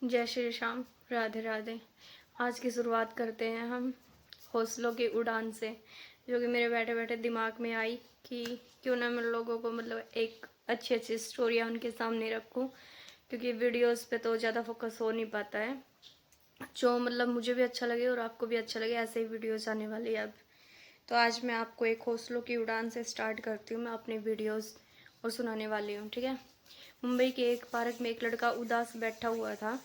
जय श्री श्याम, राधे राधे। आज की शुरुआत करते हैं हम हौसलों की उड़ान से, जो कि मेरे बैठे बैठे दिमाग में आई कि क्यों ना मैं लोगों को एक अच्छी अच्छी स्टोरियाँ उनके सामने रखूं, क्योंकि वीडियोस पे तो ज़्यादा फोकस हो नहीं पाता है। जो मुझे भी अच्छा लगे और आपको भी अच्छा लगे, ऐसे ही वीडियोस आने वाली है अब। तो आज मैं आपको एक हौसलों की उड़ान से स्टार्ट करती हूँ मैं अपने वीडियोस और सुनाने वाली हूँ, ठीक है। मुंबई के एक पार्क में एक लड़का उदास बैठा हुआ था।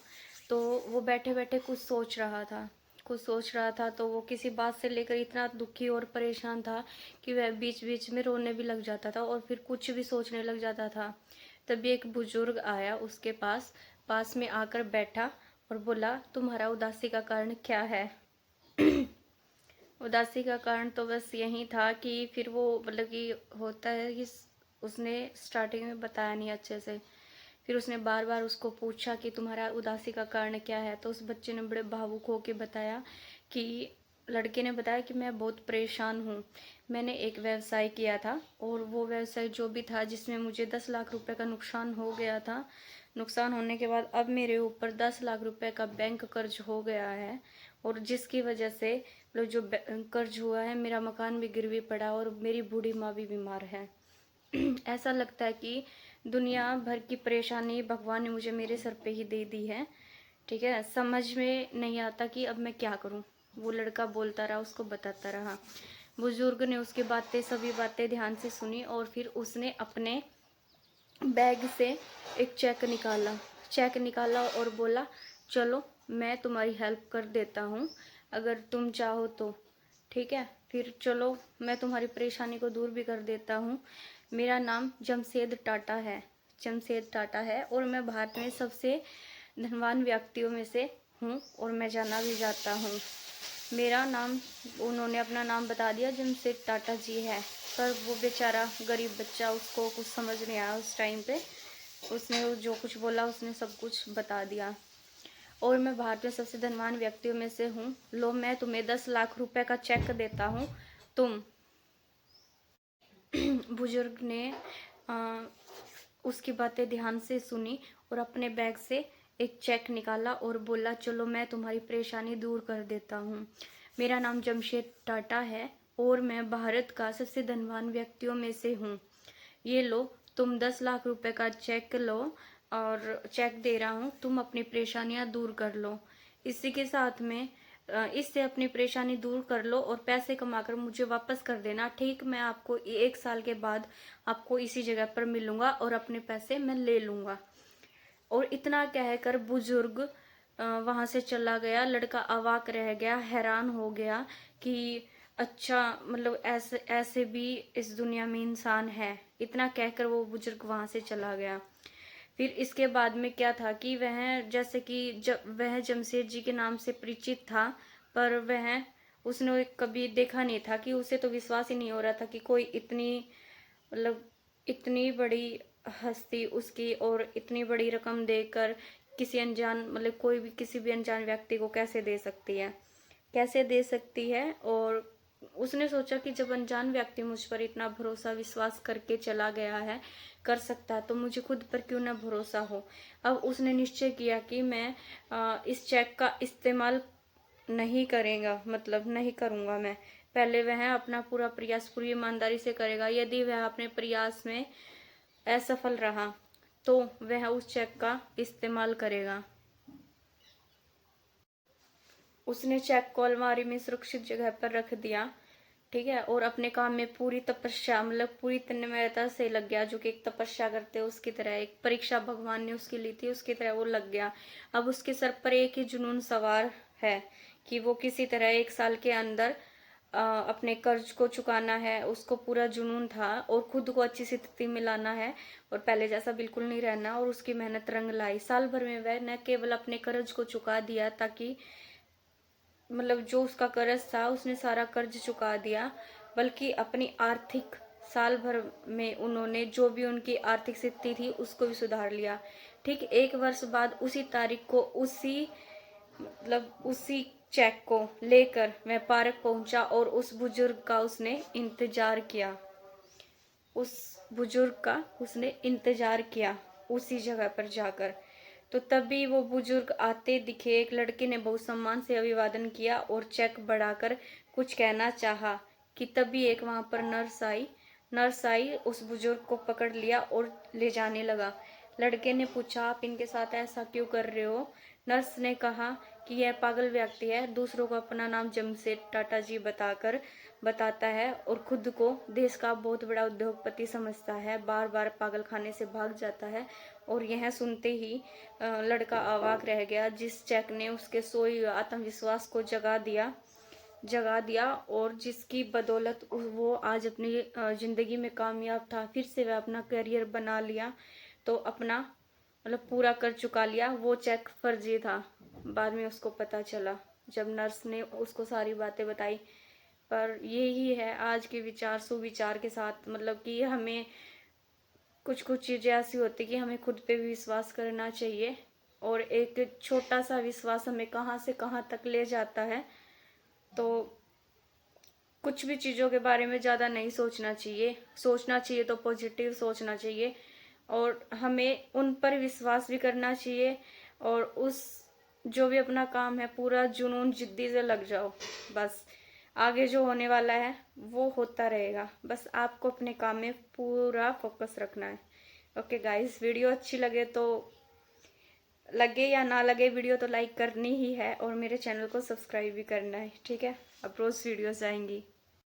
तो वो बैठे बैठे कुछ सोच रहा था। तो वो किसी बात से लेकर इतना दुखी और परेशान था कि वह बीच बीच में रोने भी लग जाता था और फिर कुछ भी सोचने लग जाता था। तभी एक बुजुर्ग आया उसके पास में आकर बैठा और बोला, तुम्हारा उदासी का कारण क्या है? उदासी का कारण तो बस यही था कि फिर वो कि होता है कि उसने स्टार्टिंग में बताया नहीं अच्छे से। फिर उसने बार बार उसको पूछा कि तुम्हारा उदासी का कारण क्या है। तो उस बच्चे ने बड़े भावुक होकर बताया कि लड़के ने बताया कि मैं बहुत परेशान हूँ। मैंने एक व्यवसाय किया था और वो व्यवसाय जो भी था जिसमें मुझे 10 लाख रुपए का नुकसान हो गया था। नुकसान होने के बाद अब मेरे ऊपर 10 लाख रुपए का बैंक कर्ज हो गया है, और जिसकी वजह से जो कर्ज हुआ है, मेरा मकान भी गिरवी पड़ा और मेरी बूढ़ी माँ भी बीमार है। ऐसा लगता है कि दुनिया भर की परेशानी भगवान ने मुझे मेरे सर पे ही दे दी है, ठीक है। समझ में नहीं आता कि अब मैं क्या करूं। वो लड़का बोलता रहा, उसको बताता रहा। बुजुर्ग ने उसकी सभी बातें ध्यान से सुनी और फिर उसने अपने बैग से एक चेक निकाला और बोला, चलो मैं तुम्हारी हेल्प कर देता हूँ अगर तुम चाहो तो, ठीक है। फिर चलो मैं तुम्हारी परेशानी को दूर भी कर देता हूँ। मेरा नाम जमशेद टाटा है और मैं भारत में सबसे धनवान व्यक्तियों में से हूँ और मैं जाना भी जाता हूँ। मेरा नाम, उन्होंने अपना नाम बता दिया, जमशेद टाटा जी है। पर वो बेचारा गरीब बच्चा, उसको कुछ समझ नहीं आया उस टाइम पे। उसने जो कुछ बोला उसने सब कुछ बता दिया। और मैं भारत में सबसे धनवान व्यक्तियों में से हूँ। लो मैं तुम्हें 10 लाख रुपए का चेक देता हूँ। तुम बुजुर्ग ने उसकी बातें ध्यान से सुनी और अपने बैग से एक चेक निकाला और बोला, चलो मैं तुम्हारी परेशानी दूर कर देता हूँ। मेरा नाम जमशेद टाटा है और मैं भारत का सबसे धनवान व्यक्तियों में से हूँ। ये लो, तुम 10 लाख रुपए का चेक लो और चेक दे रहा हूँ, तुम अपनी परेशानियाँ दूर कर लो। इसी के साथ में इससे अपनी परेशानी दूर कर लो और पैसे कमाकर मुझे वापस कर देना, ठीक। मैं आपको 1 साल के बाद आपको इसी जगह पर मिलूंगा और अपने पैसे मैं ले लूंगा। और इतना कहकर बुजुर्ग वहां से चला गया। लड़का अवाक रह गया, हैरान हो गया कि अच्छा, ऐसे ऐसे भी इस दुनिया में इंसान है। इतना कहकर वो बुजुर्ग वहां से चला गया। फिर इसके बाद में क्या था कि जैसे कि जब वह जमशेद जी के नाम से परिचित था, पर उसने कभी देखा नहीं था कि उसे तो विश्वास ही नहीं हो रहा था कि कोई मतलब इतनी बड़ी हस्ती उसकी और इतनी बड़ी रकम देकर किसी अनजान कोई भी किसी भी अनजान व्यक्ति को कैसे दे सकती है। और उसने सोचा कि जब अनजान व्यक्ति मुझ पर इतना भरोसा विश्वास करके चला गया है, कर सकता है, तो मुझे खुद पर क्यों ना भरोसा हो। अब उसने निश्चय किया कि मैं इस चेक का इस्तेमाल नहीं करूंगा मैं। पहले वह अपना पूरा प्रयास पूरी ईमानदारी से करेगा। यदि वह अपने प्रयास में असफल रहा तो वह उस चेक का इस्तेमाल करेगा। उसने चेक को अलमारी में सुरक्षित जगह पर रख दिया, ठीक है। और अपने काम में पूरी तपस्या पूरी तन्मयता से लग गया, जो कि एक तपस्या करते उसकी तरह, एक परीक्षा भगवान ने उसकी ली थी उसकी तरह वो लग गया। अब उसके सर पर एक ही जुनून सवार है कि वो किसी तरह 1 साल के अंदर अपने कर्ज को चुकाना है। उसको पूरा जुनून था और खुद को अच्छी स्थिति में लाना है और पहले जैसा बिल्कुल नहीं रहना। और उसकी मेहनत रंग लाई। साल भर में वह न केवल अपने कर्ज को चुका दिया, ताकि जो उसका कर्ज था उसने सारा कर्ज चुका दिया, बल्कि अपनी आर्थिक साल भर में उन्होंने जो भी उनकी आर्थिक स्थिति थी उसको भी सुधार लिया। ठीक 1 वर्ष बाद उसी तारीख को उसी चेक को लेकर वह पार्क पहुंचा और उस बुजुर्ग का उसने इंतजार किया। उस बुजुर्ग का उसने इंतजार किया उसी जगह पर जाकर। तो तभी वो बुजुर्ग आते दिखे। एक लड़के ने बहुत सम्मान से अभिवादन किया और चेक बढ़ाकर कुछ कहना चाहा कि तभी एक वहां पर नर्स आई उस बुजुर्ग को पकड़ लिया और ले जाने लगा। लड़के ने पूछा, आप इनके साथ ऐसा क्यों कर रहे हो? नर्स ने कहा कि यह पागल व्यक्ति है, दूसरों को अपना नाम जमशेद टाटा जी बताता है और खुद को देश का बहुत बड़ा उद्योगपति समझता है, बार बार पागल खाने से भाग जाता है। और यह सुनते ही लड़का अवाक रह गया। जिस चेक ने उसके सोए हुए आत्मविश्वास को जगा दिया और जिसकी बदौलत वो आज अपनी जिंदगी में कामयाब था। फिर से वह अपना करियर बना लिया, तो अपना मतलब पूरा कर चुका लिया। वो चेक फर्जी था, बाद में उसको पता चला जब नर्स ने उसको सारी बातें बताई। पर यही है आज के विचार, सुविचार के साथ, मतलब कि हमें कुछ चीजें ऐसी होती कि हमें खुद पे भी विश्वास करना चाहिए और एक छोटा सा विश्वास हमें कहाँ से कहाँ तक ले जाता है। तो कुछ भी चीज़ों के बारे में ज़्यादा नहीं सोचना चाहिए तो पॉजिटिव सोचना चाहिए और हमें उन पर विश्वास भी करना चाहिए और उस जो भी अपना काम है पूरा जुनून जिद्दी से लग जाओ। बस आगे जो होने वाला है वो होता रहेगा, बस आपको अपने काम में पूरा फोकस रखना है। ओके गाइस, वीडियो अच्छी लगे या ना लगे वीडियो तो लाइक करनी ही है और मेरे चैनल को सब्सक्राइब भी करना है, ठीक है? अब रोज़ वीडियोस आएंगी।